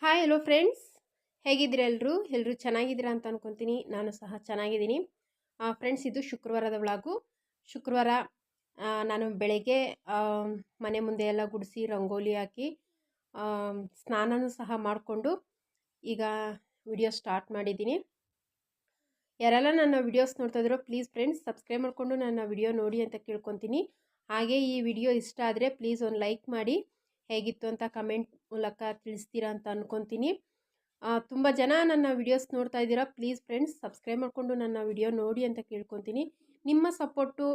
Hi hello friends, ಹೇಗಿದ್ದೀರಾ? ಎಲ್ಲರೂ ಚೆನ್ನಾಗಿದ್ದೀರಾ ಅಂತ ಅನ್ಕೊತೀನಿ. ನಾನು ಸಹ ಚೆನ್ನಾಗಿದ್ದೀನಿ. ಫ್ರೆಂಡ್ಸ್, ಇದು ಶುಕ್ರವಾರದ ವ್ಲಾಗು. ಶುಕ್ರವಾರ ನಾನು ಬೆಳಗ್ಗೆ ಮನೆ ಮುಂದೆ ಎಲ್ಲ ಗುಡಿಸಿ ರಂಗೋಲಿ ಹಾಕಿ ಸ್ನಾನನೂ ಸಹ ಮಾಡಿಕೊಂಡು ಈಗ ವಿಡಿಯೋ ಸ್ಟಾರ್ಟ್ ಮಾಡಿದ್ದೀನಿ. ಯಾರೆಲ್ಲ ನನ್ನ ವಿಡಿಯೋಸ್ ನೋಡ್ತಾ ಇದ್ದೀರೋ ಪ್ಲೀಸ್ ಫ್ರೆಂಡ್ಸ್ ಸಬ್ಸ್ಕ್ರೈಬ್ ಮಾಡಿಕೊಂಡು ನನ್ನ ವಿಡಿಯೋ ನೋಡಿ ಅಂತ ಕೇಳ್ಕೊತೀನಿ. ಹಾಗೆ ಈ ವಿಡಿಯೋ ಇಷ್ಟ ಆದರೆ ಪ್ಲೀಸ್ ಒಂದು ಲೈಕ್ ಮಾಡಿ, ಹೇಗಿತ್ತು ಅಂತ ಕಮೆಂಟ್ ಮೂಲಕ ತಿಳಿಸ್ತೀರಾ ಅಂತ ಅನ್ಕೊತೀನಿ. ತುಂಬ ಜನ ನನ್ನ ವಿಡಿಯೋಸ್ ನೋಡ್ತಾ ಇದ್ದೀರಾ. ಪ್ಲೀಸ್ ಫ್ರೆಂಡ್ಸ್ ಸಬ್ಸ್ಕ್ರೈಬ್ ಮಾಡಿಕೊಂಡು ನನ್ನ ವಿಡಿಯೋ ನೋಡಿ ಅಂತ ಕೇಳ್ಕೊತೀನಿ. ನಿಮ್ಮ ಸಪೋರ್ಟು,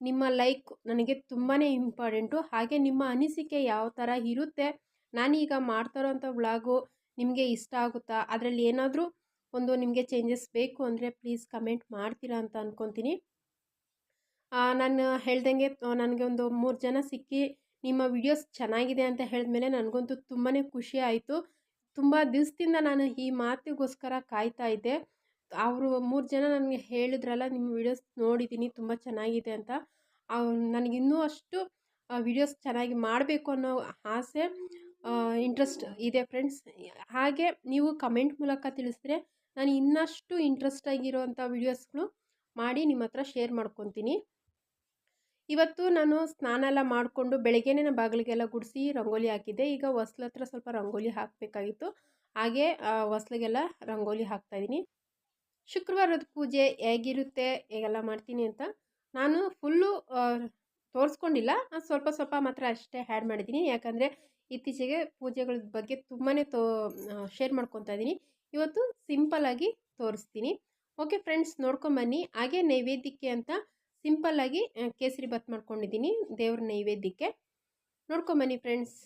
ನಿಮ್ಮ ಲೈಕ್ ನನಗೆ ತುಂಬಾ ಇಂಪಾರ್ಟೆಂಟು. ಹಾಗೆ ನಿಮ್ಮ ಅನಿಸಿಕೆ ಯಾವ ಥರ ಇರುತ್ತೆ, ನಾನೀಗ ಮಾಡ್ತಾ ಇರೋಂಥ ವ್ಲಾಗು ನಿಮಗೆ ಇಷ್ಟ ಆಗುತ್ತಾ, ಅದರಲ್ಲಿ ಏನಾದರೂ ಒಂದು ನಿಮಗೆ ಚೇಂಜಸ್ ಬೇಕು ಅಂದರೆ ಪ್ಲೀಸ್ ಕಮೆಂಟ್ ಮಾಡ್ತೀರಾ ಅಂತ ಅನ್ಕೊತೀನಿ. ನಾನು ಹೇಳ್ದಂಗೆ ನನಗೆ ಒಂದು 3 ಜನ ಸಿಕ್ಕಿ ನಿಮ್ಮ ವಿಡಿಯೋಸ್ ಚೆನ್ನಾಗಿದೆ ಅಂತ ಹೇಳಿದ್ಮೇಲೆ ನನಗಂತೂ ತುಂಬಾ ಖುಷಿ ಆಯಿತು. ತುಂಬ ದಿವಸದಿಂದ ನಾನು ಈ ಮಾತಿಗೋಸ್ಕರ ಕಾಯ್ತಾ ಇದ್ದೆ. ಅವರು 3 ಜನ ನನಗೆ ಹೇಳಿದ್ರಲ್ಲ, ನಿಮ್ಮ ವಿಡಿಯೋಸ್ ನೋಡಿದ್ದೀನಿ ತುಂಬ ಚೆನ್ನಾಗಿದೆ ಅಂತ. ನನಗಿನ್ನೂ ಅಷ್ಟು ವಿಡಿಯೋಸ್ ಚೆನ್ನಾಗಿ ಮಾಡಬೇಕು ಅನ್ನೋ ಆಸೆ, ಇಂಟ್ರೆಸ್ಟ್ ಇದೆ ಫ್ರೆಂಡ್ಸ್. ಹಾಗೆ ನೀವು ಕಮೆಂಟ್ ಮೂಲಕ ತಿಳಿಸಿದ್ರೆ ನಾನು ಇನ್ನಷ್ಟು ಇಂಟ್ರೆಸ್ಟ್ ಆಗಿರೋವಂಥ ವಿಡಿಯೋಸ್ಗಳು ಮಾಡಿ ನಿಮ್ಮ ಹತ್ರ ಶೇರ್ ಮಾಡ್ಕೊತೀನಿ. ಇವತ್ತು ನಾನು ಸ್ನಾನ ಎಲ್ಲ ಮಾಡಿಕೊಂಡು ಬೆಳಗ್ಗೆನೇ ನಾನು ಬಾಗಿಲಿಗೆಲ್ಲ ಗುಡಿಸಿ ರಂಗೋಲಿ ಹಾಕಿದ್ದೆ. ಈಗ ಹೊಸ್ಲ ಹತ್ರ ಸ್ವಲ್ಪ ರಂಗೋಲಿ ಹಾಕಬೇಕಾಗಿತ್ತು. ಹಾಗೆ ಹೊಸ್ಲಿಗೆಲ್ಲ ರಂಗೋಲಿ ಹಾಕ್ತಾಯಿದ್ದೀನಿ. ಶುಕ್ರವಾರದ ಪೂಜೆ ಹೇಗಿರುತ್ತೆ, ಹೇಗೆಲ್ಲ ಮಾಡ್ತೀನಿ ಅಂತ ನಾನು ಫುಲ್ಲು ತೋರಿಸ್ಕೊಂಡಿಲ್ಲ. ಸ್ವಲ್ಪ ಸ್ವಲ್ಪ ಮಾತ್ರ ಅಷ್ಟೇ ಆ್ಯಡ್ ಮಾಡಿದ್ದೀನಿ. ಯಾಕಂದರೆ ಇತ್ತೀಚೆಗೆ ಪೂಜೆಗಳ ಬಗ್ಗೆ ತುಂಬಾ ಶೇರ್ ಮಾಡ್ಕೊತಾ ಇದ್ದೀನಿ. ಇವತ್ತು ಸಿಂಪಲ್ಲಾಗಿ ತೋರಿಸ್ತೀನಿ. ಓಕೆ ಫ್ರೆಂಡ್ಸ್, ನೋಡ್ಕೊಂಬನ್ನಿ. ಹಾಗೆ ನೈವೇದ್ಯಕ್ಕೆ ಅಂತ ಸಿಂಪಲ್ಲಾಗಿ ಕೇಸರಿ ಬಾತ್ ಮಾಡ್ಕೊಂಡಿದ್ದೀನಿ ದೇವ್ರ ನೈವೇದ್ಯಕ್ಕೆ. ನೋಡ್ಕೊಂಬನ್ನಿ ಫ್ರೆಂಡ್ಸ್.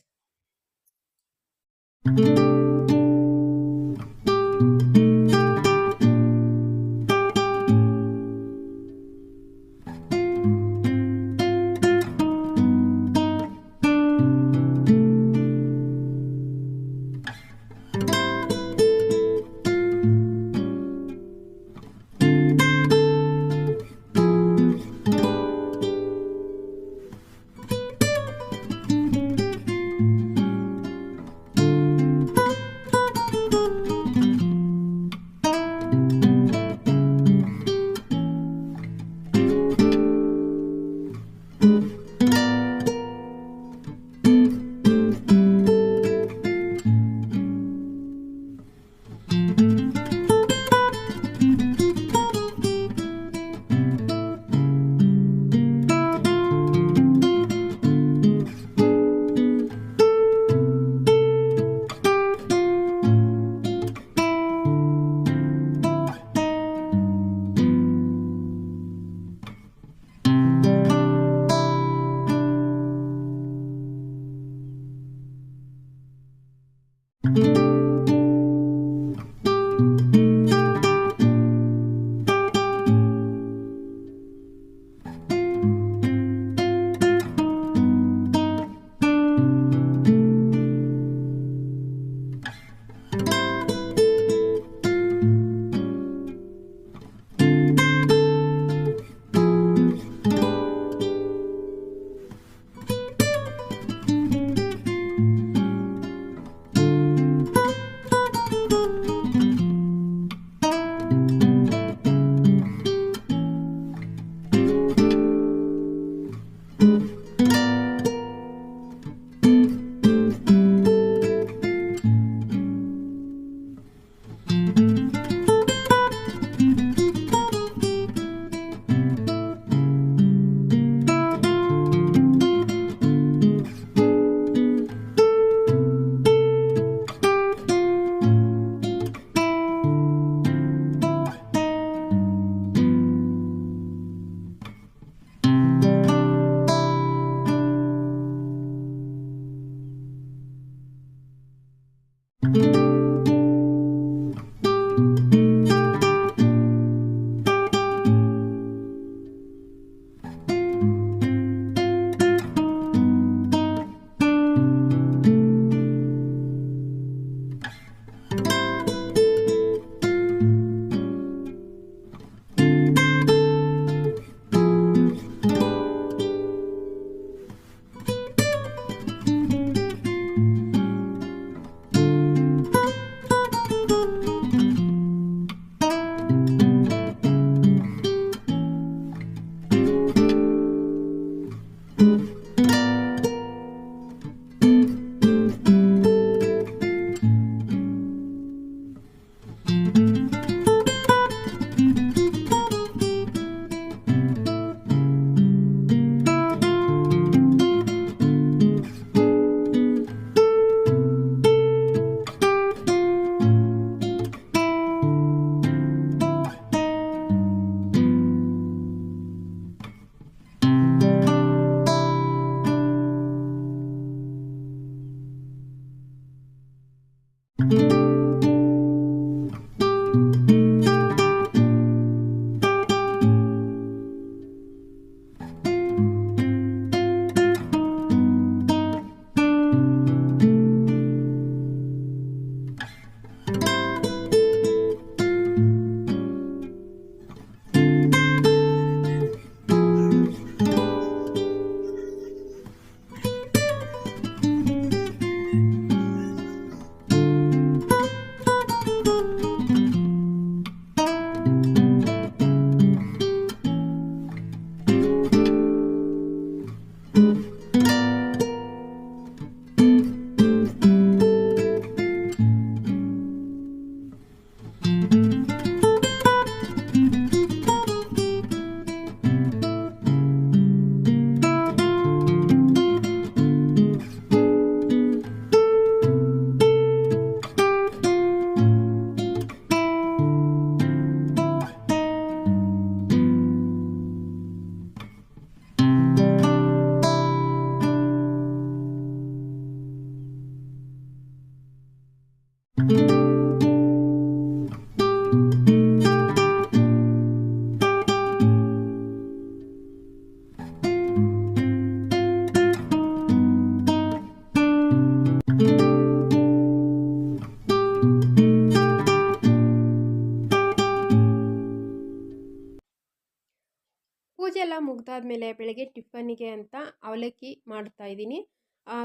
ಮುಗ್ದಾದ್ಮೇಲೆ ಬೆಳಗ್ಗೆ ಟಿಫನ್ನಿಗೆ ಅಂತ ಅವಲಕ್ಕಿ ಮಾಡ್ತಾಯಿದ್ದೀನಿ.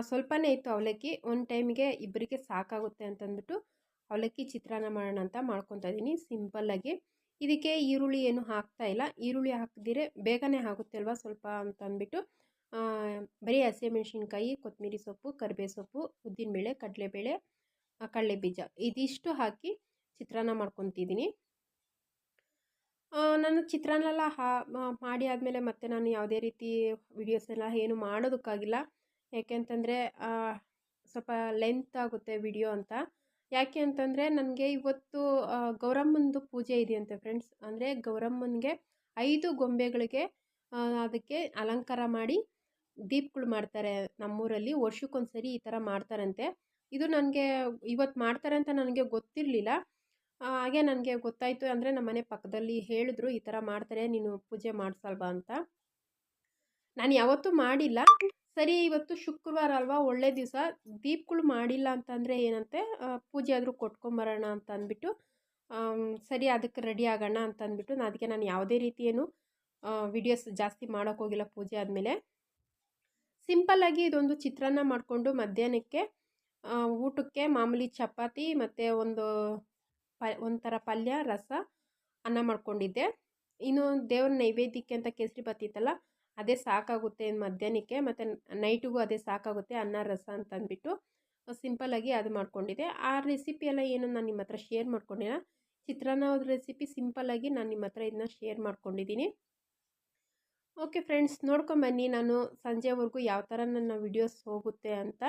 ಸ್ವಲ್ಪನೇ ಇತ್ತು ಅವಲಕ್ಕಿ. ಒಂದು ಟೈಮಿಗೆ ಇಬ್ಬರಿಗೆ ಸಾಕಾಗುತ್ತೆ ಅಂತಂದ್ಬಿಟ್ಟು ಅವಲಕ್ಕಿ ಚಿತ್ರಾನ್ನ ಮಾಡೋಣ ಅಂತ ಮಾಡ್ಕೊತಾ ಇದ್ದೀನಿ ಸಿಂಪಲ್ಲಾಗಿ. ಇದಕ್ಕೆ ಈರುಳ್ಳಿ ಏನು ಹಾಕ್ತಾ ಇಲ್ಲ. ಈರುಳ್ಳಿ ಹಾಕಿದ್ರೆ ಬೇಗನೆ ಆಗುತ್ತೆ ಅಲ್ವಾ ಸ್ವಲ್ಪ ಅಂತ ಅಂದ್ಬಿಟ್ಟು ಬರೀ ಹಸಿಮೆಣ್ಸಿನ್ಕಾಯಿ, ಕೊತ್ತಂಬರಿ ಸೊಪ್ಪು, ಕರಿಬೇವು ಸೊಪ್ಪು, ಉದ್ದಿನಬೇಳೆ, ಕಡಲೆಬೇಳೆ, ಕಡಲೆಬೀಜ ಇದಿಷ್ಟು ಹಾಕಿ ಚಿತ್ರಾನ್ನ ಮಾಡ್ಕೊತಿದ್ದೀನಿ. ನಾನು ಚಿತ್ರಾನ್ನ ಎಲ್ಲ ಮಾಡಿ ಆದಮೇಲೆ ಮತ್ತೆ ನಾನು ಯಾವುದೇ ರೀತಿ ವಿಡಿಯೋಸ್ ಎಲ್ಲ ಏನು ಮಾಡೋದಕ್ಕಾಗಿಲ್ಲ. ಯಾಕೆಂತಂದರೆ ಸ್ವಲ್ಪ ಲೆಂತ್ ಆಗುತ್ತೆ ವಿಡಿಯೋ ಅಂತ. ಯಾಕೆ ಅಂತಂದರೆ ನನಗೆ ಇವತ್ತು ಗೌರಮ್ಮಂದು ಪೂಜೆ ಇದೆಯಂತೆ ಫ್ರೆಂಡ್ಸ್. ಅಂದರೆ ಗೌರಮ್ಮನಿಗೆ 5 ಗೊಂಬೆಗಳಿಗೆ ಅದಕ್ಕೆ ಅಲಂಕಾರ ಮಾಡಿ ದೀಪಗಳು ಮಾಡ್ತಾರೆ ನಮ್ಮೂರಲ್ಲಿ. ವರ್ಷಕ್ಕೊಂದ್ಸರಿ ಈ ಥರ ಮಾಡ್ತಾರಂತೆ. ಇದು ನನಗೆ ಇವತ್ತು ಮಾಡ್ತಾರೆ ಅಂತ ನನಗೆ ಗೊತ್ತಿರಲಿಲ್ಲ. ಹಾಗೆ ನನಗೆ ಗೊತ್ತಾಯಿತು. ಅಂದರೆ ನಮ್ಮ ಮನೆ ಪಕ್ಕದಲ್ಲಿ ಹೇಳಿದ್ರು, ಈ ಥರ ಮಾಡ್ತಾರೆ, ನೀನು ಪೂಜೆ ಮಾಡಿಸಲ್ವಾ ಅಂತ. ನಾನು ಯಾವತ್ತೂ ಮಾಡಿಲ್ಲ. ಸರಿ ಇವತ್ತು ಶುಕ್ರವಾರ ಅಲ್ವಾ, ಒಳ್ಳೆ ದಿವಸ, ದೀಪಗಳು ಮಾಡಿಲ್ಲ ಅಂತಂದರೆ ಏನಂತೆ ಪೂಜೆ ಆದರೂ ಕೊಟ್ಕೊಂಬರೋಣ ಅಂತ ಅಂದ್ಬಿಟ್ಟು ಸರಿ ಅದಕ್ಕೆ ರೆಡಿ ಆಗೋಣ ಅಂತ ಅಂದ್ಬಿಟ್ಟು ಅದಕ್ಕೆ ನಾನು ಯಾವುದೇ ರೀತಿ ಏನು ವಿಡಿಯೋಸ್ ಜಾಸ್ತಿ ಮಾಡೋಕ್ಕೋಗಿಲ್ಲ. ಪೂಜೆ ಆದಮೇಲೆ ಸಿಂಪಲ್ಲಾಗಿ ಇದೊಂದು ಚಿತ್ರಾನ್ನ ಮಾಡಿಕೊಂಡು ಮಧ್ಯಾಹ್ನಕ್ಕೆ ಊಟಕ್ಕೆ ಮಾಮೂಲಿ ಚಪಾತಿ ಮತ್ತು ಒಂಥರ ಪಲ್ಯ, ರಸ, ಅನ್ನ ಮಾಡ್ಕೊಂಡಿದ್ದೆ. ಇನ್ನು ದೇವ್ರ ನೈವೇದ್ಯಕ್ಕೆ ಅಂತ ಕೇಸರಿ ಬಾತ್ ಇತ್ತಲ್ಲ, ಅದೇ ಸಾಕಾಗುತ್ತೆ ಮಧ್ಯಾಹ್ನಕ್ಕೆ, ಮತ್ತು ನೈಟಿಗೂ ಅದೇ ಸಾಕಾಗುತ್ತೆ ಅನ್ನ ರಸ ಅಂತ ಅಂದ್ಬಿಟ್ಟು ಸಿಂಪಲ್ಲಾಗಿ ಅದು ಮಾಡ್ಕೊಂಡಿದ್ದೆ. ಆ ರೆಸಿಪಿ ಎಲ್ಲ ಏನು ನಾನು ನಿಮ್ಮ ಹತ್ರ ಶೇರ್ ಮಾಡ್ಕೊಂಡಿಲ್ಲ. ಚಿತ್ರಾನ್ನ ರೆಸಿಪಿ ಸಿಂಪಲ್ಲಾಗಿ ನಾನು ನಿಮ್ಮ ಹತ್ರ ಇದನ್ನ ಶೇರ್ ಮಾಡ್ಕೊಂಡಿದ್ದೀನಿ. ಓಕೆ ಫ್ರೆಂಡ್ಸ್, ನೋಡ್ಕೊಂಬನ್ನಿ ನಾನು ಸಂಜೆವರೆಗೂ ಯಾವ ಥರ ನನ್ನ ವಿಡಿಯೋಸ್ ಹೋಗುತ್ತೆ ಅಂತ.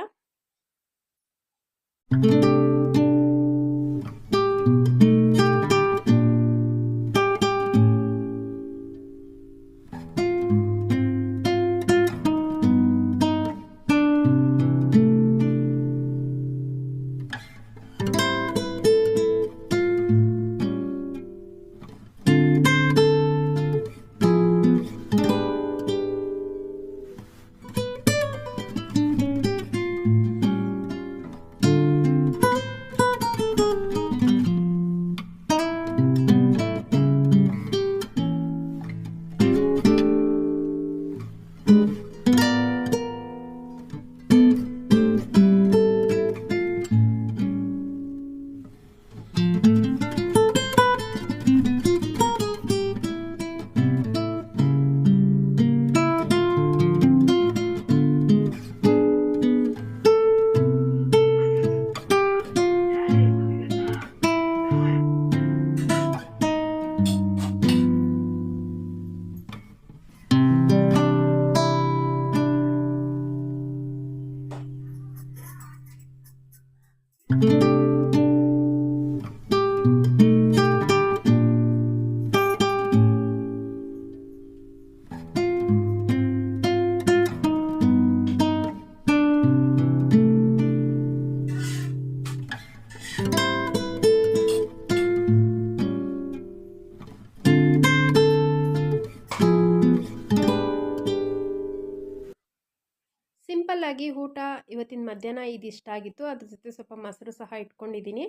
ಸಿಂಪಲ್ಲಾಗಿ ಊಟ ಇವತ್ತಿನ ಮಧ್ಯಾಹ್ನ ಇದಿಷ್ಟ ಆಗಿತ್ತು. ಅದ್ರ ಜೊತೆ ಸ್ವಲ್ಪ ಮೊಸರು ಸಹ ಇಟ್ಕೊಂಡಿದ್ದೀನಿ.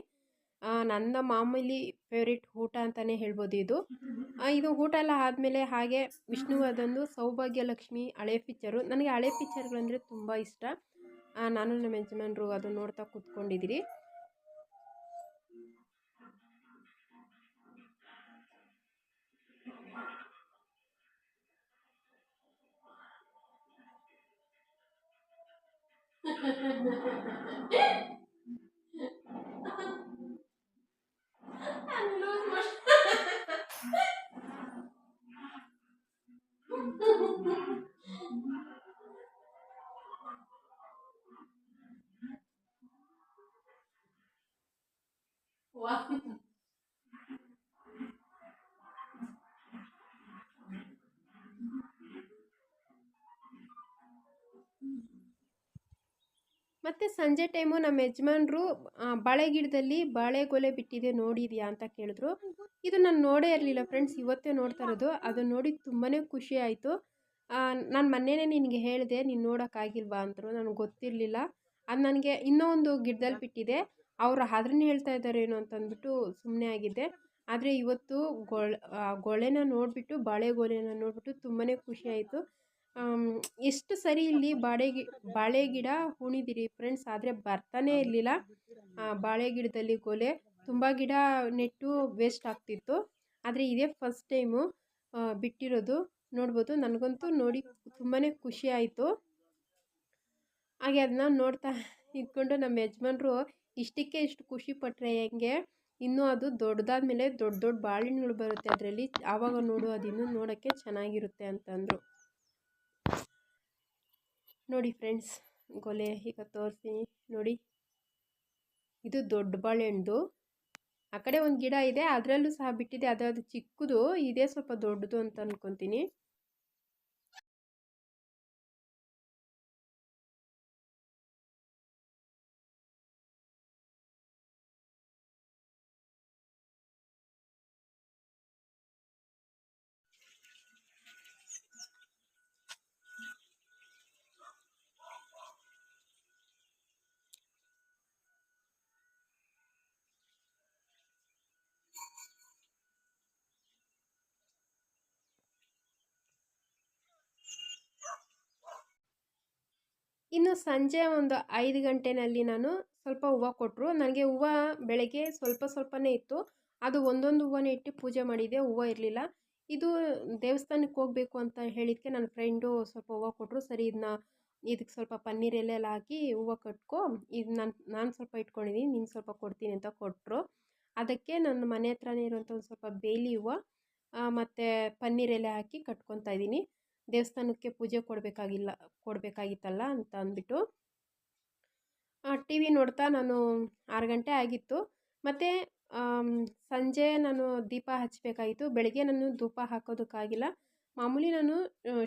ನನ್ನ ಮಾಮೂಲಿ ಫೇವ್ರೇಟ್ ಊಟ ಅಂತಲೇ ಹೇಳ್ಬೋದು ಇದು. ಇದು ಊಟ ಎಲ್ಲ ಆದಮೇಲೆ ಹಾಗೆ ವಿಷ್ಣುವರ್ಧನ್ದು ಸೌಭಾಗ್ಯಲಕ್ಷ್ಮಿ ಹಳೆ ಪಿಕ್ಚರು. ನನಗೆ ಹಳೆ ಪಿಕ್ಚರ್ಗಳಂದರೆ ತುಂಬ ಇಷ್ಟ. ನಾನು ನಮ್ಮ ಯಜಮಾನರು ಅದು ನೋಡ್ತಾ ಕೂತ್ಕೊಂಡಿದ್ದೀರಿ. ಮತ್ತು ಸಂಜೆ ಟೈಮು ನಮ್ಮ ಯಜಮಾನ್ರು ಬಾಳೆ ಗಿಡದಲ್ಲಿ ಬಾಳೆಗೊಲೆ ಬಿಟ್ಟಿದೆ ನೋಡಿದ್ಯಾ ಅಂತ ಕೇಳಿದ್ರು. ಇದು ನಾನು ನೋಡೇ ಇರಲಿಲ್ಲ ಫ್ರೆಂಡ್ಸ್, ಇವತ್ತೇ ನೋಡ್ತಾ ಇರೋದು. ಅದನ್ನು ನೋಡಿ ತುಂಬಾ ಖುಷಿ ಆಯಿತು. ನಾನು ಮೊನ್ನೆನೇ ನಿನಗೆ ಹೇಳಿದೆ, ನೀನು ನೋಡೋಕ್ಕಾಗಿಲ್ವಾ ಅಂದರು. ನನಗೆ ಗೊತ್ತಿರಲಿಲ್ಲ. ಅದು ನನಗೆ ಇನ್ನೂ ಒಂದು ಗಿಡದಲ್ಲಿ ಬಿಟ್ಟಿದೆ, ಅವರು ಅದನ್ನೇ ಹೇಳ್ತಾ ಇದ್ದಾರೇನೋ ಅಂತ ಅಂದ್ಬಿಟ್ಟು ಸುಮ್ಮನೆ ಆಗಿದ್ದೆ. ಆದರೆ ಇವತ್ತು ಗೊಳೆನ ನೋಡಿಬಿಟ್ಟು ಬಾಳೆಗೊನೆನ ನೋಡಿಬಿಟ್ಟು ತುಂಬಾ ಖುಷಿ ಆಯಿತು. ಎಷ್ಟು ಸರಿ ಇಲ್ಲಿ ಬಾಳೆ ಗಿಡ ಹೂಣಿದಿರಿ ಫ್ರೆಂಡ್ಸ್, ಆದರೆ ಬರ್ತಾನೆ ಇರಲಿಲ್ಲ ಬಾಳೆ ಗಿಡದಲ್ಲಿ ಗೊಲೆ. ತುಂಬ ಗಿಡ ನೆಟ್ಟು ವೇಸ್ಟ್ ಆಗ್ತಿತ್ತು, ಆದರೆ ಇದೇ ಫಸ್ಟ್ ಟೈಮು ಬಿಟ್ಟಿರೋದು. ನೋಡ್ಬೋದು, ನನಗಂತೂ ನೋಡಿ ತುಂಬಾ ಖುಷಿ ಆಯಿತು. ಹಾಗೆ ಅದನ್ನ ನೋಡ್ತಾ ಇದ್ಕೊಂಡು ನಮ್ಮ ಯಜಮಾನ್ರು ಇಷ್ಟಕ್ಕೆ ಇಷ್ಟು ಖುಷಿ ಪಟ್ಟರೆ ಹೆಂಗೆ, ಇನ್ನೂ ಅದು ದೊಡ್ಡದಾದ್ಮೇಲೆ ದೊಡ್ಡ ದೊಡ್ಡ ಬಾಳೆಹಣ್ಣುಗಳು ಬರುತ್ತೆ ಅದರಲ್ಲಿ, ಆವಾಗ ನೋಡು ಅದು ಇನ್ನೂ ನೋಡೋಕ್ಕೆ ಚೆನ್ನಾಗಿರುತ್ತೆ ಅಂತಂದರು. ನೋಡಿ ಫ್ರೆಂಡ್ಸ್, ಗೊಲೆ ಈಗ ತೋರಿಸ್ತೀನಿ ನೋಡಿ, ಇದು ದೊಡ್ಡ ಬಾಳೆಹಣ್ಣು. ಆ ಕಡೆ ಒಂದು ಗಿಡ ಇದೆ, ಅದರಲ್ಲೂ ಸಹ ಬಿಟ್ಟಿದೆ, ಅದು ಚಿಕ್ಕದು, ಇದೇ ಸ್ವಲ್ಪ ದೊಡ್ಡದು ಅಂತ ಅನ್ಕೊತೀನಿ. ಇನ್ನು ಸಂಜೆ ಒಂದು 5 ಗಂಟೆನಲ್ಲಿ ನಾನು ಸ್ವಲ್ಪ ಹೂವು ಕೊಟ್ಟರು. ನನಗೆ ಹೂವು ಬೆಳಗ್ಗೆ ಸ್ವಲ್ಪನೇ ಇತ್ತು, ಅದು ಒಂದೊಂದು ಹೂವನ್ನೇ ಇಟ್ಟು ಪೂಜೆ ಮಾಡಿದೆ, ಹೂವು ಇರಲಿಲ್ಲ. ಇದು ದೇವಸ್ಥಾನಕ್ಕೆ ಹೋಗಬೇಕು ಅಂತ ಹೇಳಿದ್ದಕ್ಕೆ ನನ್ನ ಫ್ರೆಂಡು ಸ್ವಲ್ಪ ಹೂವು ಕೊಟ್ಟರು. ಸರಿ, ಇದಕ್ಕೆ ಸ್ವಲ್ಪ ಪನ್ನೀರ್ ಎಲೆ ಎಲ್ಲ ಹಾಕಿ ಹೂವು ಕಟ್ಕೊ, ಇದು ನಾನು ಸ್ವಲ್ಪ ಇಟ್ಕೊಂಡಿದ್ದೀನಿ, ನಿಂಗೆ ಸ್ವಲ್ಪ ಕೊಡ್ತೀನಿ ಅಂತ ಕೊಟ್ಟರು. ಅದಕ್ಕೆ ನನ್ನ ಮನೆ ಹತ್ರನೇ ಇರುವಂಥ ಒಂದು ಸ್ವಲ್ಪ ಬೇಲಿ ಹೂವು ಮತ್ತು ಪನ್ನೀರ್ ಎಲೆ ಹಾಕಿ ಕಟ್ಕೊತಾ ಇದ್ದೀನಿ. ದೇವಸ್ಥಾನಕ್ಕೆ ಪೂಜೆ ಕೊಡಬೇಕಾಗಿತ್ತಲ್ಲ ಅಂತ ಅಂದ್ಬಿಟ್ಟು. ಟಿ ವಿ ನೋಡ್ತಾ ನಾನು 6 ಗಂಟೆ ಆಗಿತ್ತು. ಮತ್ತು ಸಂಜೆ ನಾನು ದೀಪ ಹಚ್ಚಬೇಕಾಗಿತ್ತು. ಬೆಳಗ್ಗೆ ನಾನು ಧೂಪ ಹಾಕೋದಕ್ಕಾಗಿಲ್ಲ. ಮಾಮೂಲಿ ನಾನು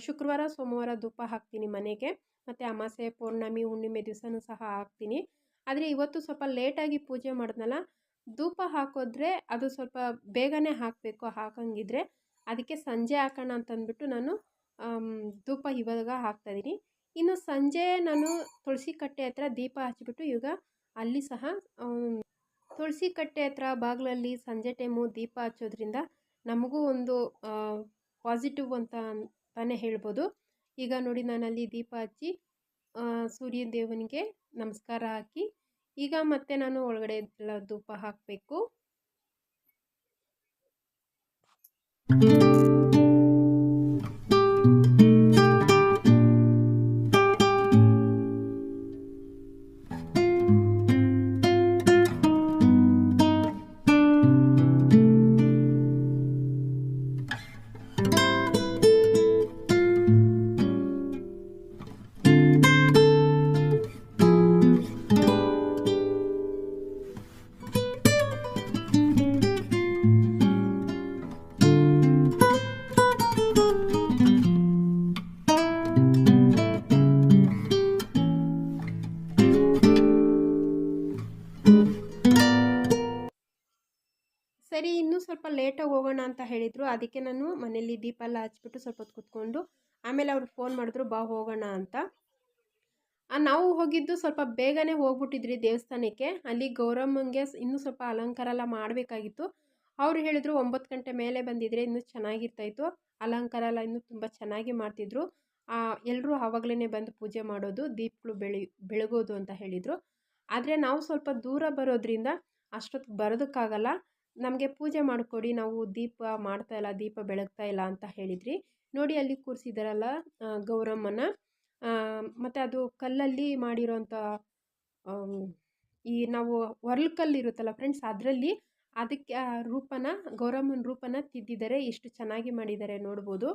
ಶುಕ್ರವಾರ ಸೋಮವಾರ ಧೂಪ ಹಾಕ್ತೀನಿ ಮನೆಗೆ, ಮತ್ತು ಅಮಾವಾಸ್ಯೆ ಪೌರ್ಣಮಿ ಹುಣ್ಣಿಮೆ ದಿವಸನೂ ಸಹ ಹಾಕ್ತೀನಿ. ಆದರೆ ಇವತ್ತು ಸ್ವಲ್ಪ ಲೇಟಾಗಿ ಪೂಜೆ ಮಾಡಿದ್ನಲ್ಲ, ಧೂಪ ಹಾಕಿದ್ರೆ ಅದು ಸ್ವಲ್ಪ ಬೇಗನೆ ಹಾಕಬೇಕು ಹಾಕಂಗಿದ್ರೆ, ಅದಕ್ಕೆ ಸಂಜೆ ಹಾಕೋಣ ಅಂತಂದ್ಬಿಟ್ಟು ನಾನು ಧೂಪ ಇವಾಗ ಹಾಕ್ತಾಯಿದ್ದೀನಿ. ಇನ್ನು ಸಂಜೆ ನಾನು ತುಳಸಿ ಕಟ್ಟೆ ಹತ್ರ ದೀಪ ಹಚ್ಚಿಬಿಟ್ಟು ಈಗ ಅಲ್ಲಿ ಸಹ ತುಳಸಿ ಕಟ್ಟೆ ಹತ್ರ ಬಾಗಿಲಲ್ಲಿ ಸಂಜೆ ಟೈಮು ದೀಪ ಹಚ್ಚೋದ್ರಿಂದ ನಮಗೂ ಒಂದು ಪಾಸಿಟಿವ್ ಅಂತ ತಾನೇ ಹೇಳ್ಬೋದು. ಈಗ ನೋಡಿ, ನಾನಲ್ಲಿ ದೀಪ ಹಚ್ಚಿ ಸೂರ್ಯ ದೇವನಿಗೆ ನಮಸ್ಕಾರ ಹಾಕಿ ಈಗ ಮತ್ತೆ ನಾನು ಒಳಗಡೆ ಎಲ್ಲ ಧೂಪ ಹಾಕಬೇಕು. ಸರಿ, ಇನ್ನೂ ಸ್ವಲ್ಪ ಲೇಟಾಗಿ ಹೋಗೋಣ ಅಂತ ಹೇಳಿದರು. ಅದಕ್ಕೆ ನಾನು ಮನೇಲಿ ದೀಪ ಎಲ್ಲ ಹಚ್ಬಿಟ್ಟು ಸ್ವಲ್ಪ ಹೊತ್ತು ಕೂತ್ಕೊಂಡು ಆಮೇಲೆ ಅವ್ರು ಫೋನ್ ಮಾಡಿದ್ರು, ಬಾ ಹೋಗೋಣ ಅಂತ. ನಾವು ಹೋಗಿದ್ದು ಸ್ವಲ್ಪ ಬೇಗನೆ ಹೋಗ್ಬಿಟ್ಟಿದ್ರಿ ದೇವಸ್ಥಾನಕ್ಕೆ. ಅಲ್ಲಿ ಗೌರಮ್ಮಂಗೆ ಇನ್ನೂ ಸ್ವಲ್ಪ ಅಲಂಕಾರ ಎಲ್ಲ ಮಾಡಬೇಕಾಗಿತ್ತು. ಅವರು ಹೇಳಿದ್ರು 9 ಗಂಟೆ ಮೇಲೆ ಬಂದಿದ್ರೆ ಇನ್ನೂ ಚೆನ್ನಾಗಿರ್ತಾಯಿತ್ತು, ಅಲಂಕಾರ ಎಲ್ಲ ಇನ್ನೂ ತುಂಬ ಚೆನ್ನಾಗಿ ಮಾಡ್ತಿದ್ರು, ಎಲ್ಲರೂ ಆವಾಗಲೇ ಬಂದು ಪೂಜೆ ಮಾಡೋದು, ದೀಪಗಳು ಬೆಳಗೋದು ಅಂತ ಹೇಳಿದರು. ಆದರೆ ನಾವು ಸ್ವಲ್ಪ ದೂರ ಬರೋದ್ರಿಂದ ಅಷ್ಟೊತ್ತಿಗೆ ಬರೋದಕ್ಕಾಗಲ್ಲ, ನಮಗೆ ಪೂಜೆ ಮಾಡಿಕೊಡಿ, ನಾವು ದೀಪ ಮಾಡ್ತಾಯಿಲ್ಲ, ದೀಪ ಬೆಳಗ್ತಾ ಇಲ್ಲ ಅಂತ ಹೇಳಿದ್ರಿ. ನೋಡಿ, ಅಲ್ಲಿ ಕೂರಿಸಿದಾರಲ್ಲ ಗೌರಮ್ಮನ, ಮತ್ತು ಅದು ಕಲ್ಲಲ್ಲಿ ಮಾಡಿರೋಂಥ ಈ ನಾವು ಒರ್ಲು ಕಲ್ಲು ಇರುತ್ತಲ್ಲ ಫ್ರೆಂಡ್ಸ್, ಅದರಲ್ಲಿ ಅದಕ್ಕೆ ಗೌರಮ್ಮನ ರೂಪನ ತಿದ್ದಿದ್ದಾರೆ. ಎಷ್ಟು ಚೆನ್ನಾಗಿ ಮಾಡಿದ್ದಾರೆ ನೋಡ್ಬೋದು.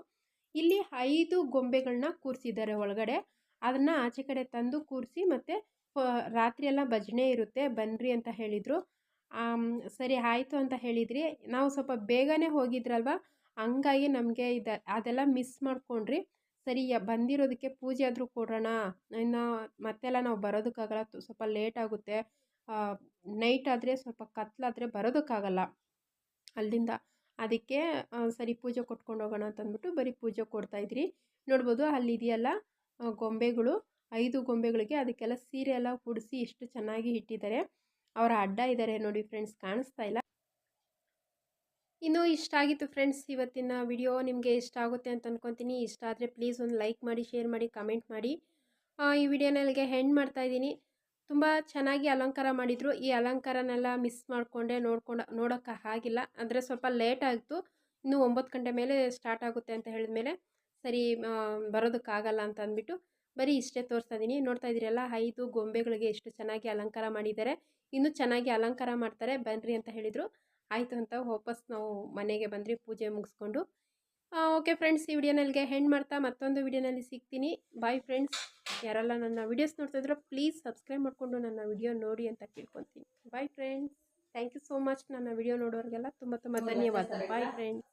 ಇಲ್ಲಿ 5 ಗೊಂಬೆಗಳನ್ನ ಕೂರಿಸಿದ್ದಾರೆ ಒಳಗಡೆ. ಅದನ್ನು ಆಚೆ ಕಡೆ ತಂದು ಕೂರಿಸಿ, ಮತ್ತು ರಾತ್ರಿ ಎಲ್ಲ ಭಜನೆ ಇರುತ್ತೆ ಬನ್ನಿರಿ ಅಂತ ಹೇಳಿದರು. ಸರಿ ಆಯಿತು ಅಂತ ಹೇಳಿದ್ರಿ. ನಾವು ಸ್ವಲ್ಪ ಬೇಗನೆ ಹೋಗಿದ್ರಲ್ವ, ಹಂಗಾಗಿ ನಮಗೆ ಅದೆಲ್ಲ ಮಿಸ್ ಮಾಡ್ಕೊಂಡ್ರಿ. ಸರಿ, ಬಂದಿರೋದಕ್ಕೆ ಪೂಜೆ ಆದರೂ ಕೊಡೋಣ, ಇನ್ನು ಮತ್ತೆಲ್ಲ ನಾವು ಬರೋದಕ್ಕಾಗಲ್ಲ, ಸ್ವಲ್ಪ ಲೇಟ್ ಆಗುತ್ತೆ, ನೈಟ್ ಆದರೆ ಸ್ವಲ್ಪ ಕತ್ಲಾದರೆ ಬರೋದಕ್ಕಾಗಲ್ಲ ಅಲ್ಲಿಂದ. ಅದಕ್ಕೆ ಸರಿ ಪೂಜೆ ಕೊಟ್ಕೊಂಡು ಹೋಗೋಣ ಅಂತಂದ್ಬಿಟ್ಟು ಬರೀ ಪೂಜೆ ಕೊಡ್ತಾಯಿದ್ರಿ. ನೋಡ್ಬೋದು, ಅಲ್ಲಿದೆಯಲ್ಲ ಗೊಂಬೆಗಳು, 5 ಗೊಂಬೆಗಳಿಗೆ ಅದಕ್ಕೆಲ್ಲ ಸೀರೆ ಎಲ್ಲ ಉಡಿಸಿ ಎಷ್ಟು ಚೆನ್ನಾಗಿ ಇಟ್ಟಿದ್ದಾರೆ. ಅವರ ಅಡ್ಡ ಇದ್ದಾರೆ ನೋಡಿ ಫ್ರೆಂಡ್ಸ್, ಕಾಣಿಸ್ತಾ ಇಲ್ಲ. ಇನ್ನು ಇಷ್ಟ ಆಗಿತ್ತು ಫ್ರೆಂಡ್ಸ್ ಇವತ್ತಿನ ವಿಡಿಯೋ. ನಿಮಗೆ ಇಷ್ಟ ಆಗುತ್ತೆ ಅಂತ ಅಂದ್ಕೊತೀನಿ. ಇಷ್ಟ ಆದರೆ ಪ್ಲೀಸ್ ಒಂದು ಲೈಕ್ ಮಾಡಿ, ಶೇರ್ ಮಾಡಿ, ಕಮೆಂಟ್ ಮಾಡಿ. ಈ ವಿಡಿಯೋನ ಇಲ್ಲಿಗೆ ಎಂಡ್ ಮಾಡ್ತಾಯಿದ್ದೀನಿ. ತುಂಬ ಚೆನ್ನಾಗಿ ಅಲಂಕಾರ ಮಾಡಿದರು. ಈ ಅಲಂಕಾರನೆಲ್ಲ ಮಿಸ್ ಮಾಡಿಕೊಂಡೆ, ನೋಡೋಕ್ಕೆ ಆಗಿಲ್ಲ. ಅಂದರೆ ಸ್ವಲ್ಪ ಲೇಟ್ ಆಯಿತು. ಇನ್ನೂ 9 ಗಂಟೆ ಮೇಲೆ ಸ್ಟಾರ್ಟ್ ಆಗುತ್ತೆ ಅಂತ ಹೇಳಿದ್ಮೇಲೆ ಸರಿ ಬರೋದಕ್ಕಾಗಲ್ಲ ಅಂತ ಅಂದ್ಬಿಟ್ಟು ಬರೀ ಇಷ್ಟೇ ತೋರಿಸ್ತಾ ಇದ್ದೀನಿ. ನೋಡ್ತಾ ಇದ್ದೀರಲ್ಲ 5 ಗೊಂಬೆಗಳಿಗೆ ಎಷ್ಟು ಚೆನ್ನಾಗಿ ಅಲಂಕಾರ ಮಾಡಿದ್ದಾರೆ. ಇನ್ನೂ ಚೆನ್ನಾಗಿ ಅಲಂಕಾರ ಮಾಡ್ತಾರೆ ಬನ್ನಿರಿ ಅಂತ ಹೇಳಿದರು. ಆಯಿತು ಅಂತ ವಾಪಸ್ ನಾವು ಮನೆಗೆ ಬಂದ್ರಿ ಪೂಜೆ ಮುಗಿಸ್ಕೊಂಡು. ಓಕೆ ಫ್ರೆಂಡ್ಸ್, ಈ ವಿಡಿಯೋನ ಇಲ್ಲಿಗೆ ಎಂಡ್ ಮಾಡ್ತಾ ಮತ್ತೊಂದು ವಿಡಿಯೋನಲ್ಲಿ ಸಿಗ್ತೀನಿ. Bye friends. ಯಾರೆಲ್ಲ ನನ್ನ ವೀಡಿಯೋಸ್ ನೋಡ್ತಾ ಇದ್ರೋ ಪ್ಲೀಸ್ ಸಬ್ಸ್ಕ್ರೈಬ್ ಮಾಡಿಕೊಂಡು ನನ್ನ ವಿಡಿಯೋ ನೋಡಿ ಅಂತ ಕೇಳ್ಕೊತೀನಿ. Bye friends. Thank you so much. ನನ್ನ ವಿಡಿಯೋ ನೋಡೋರಿಗೆಲ್ಲ ತುಂಬ ಧನ್ಯವಾದ. Bye friends.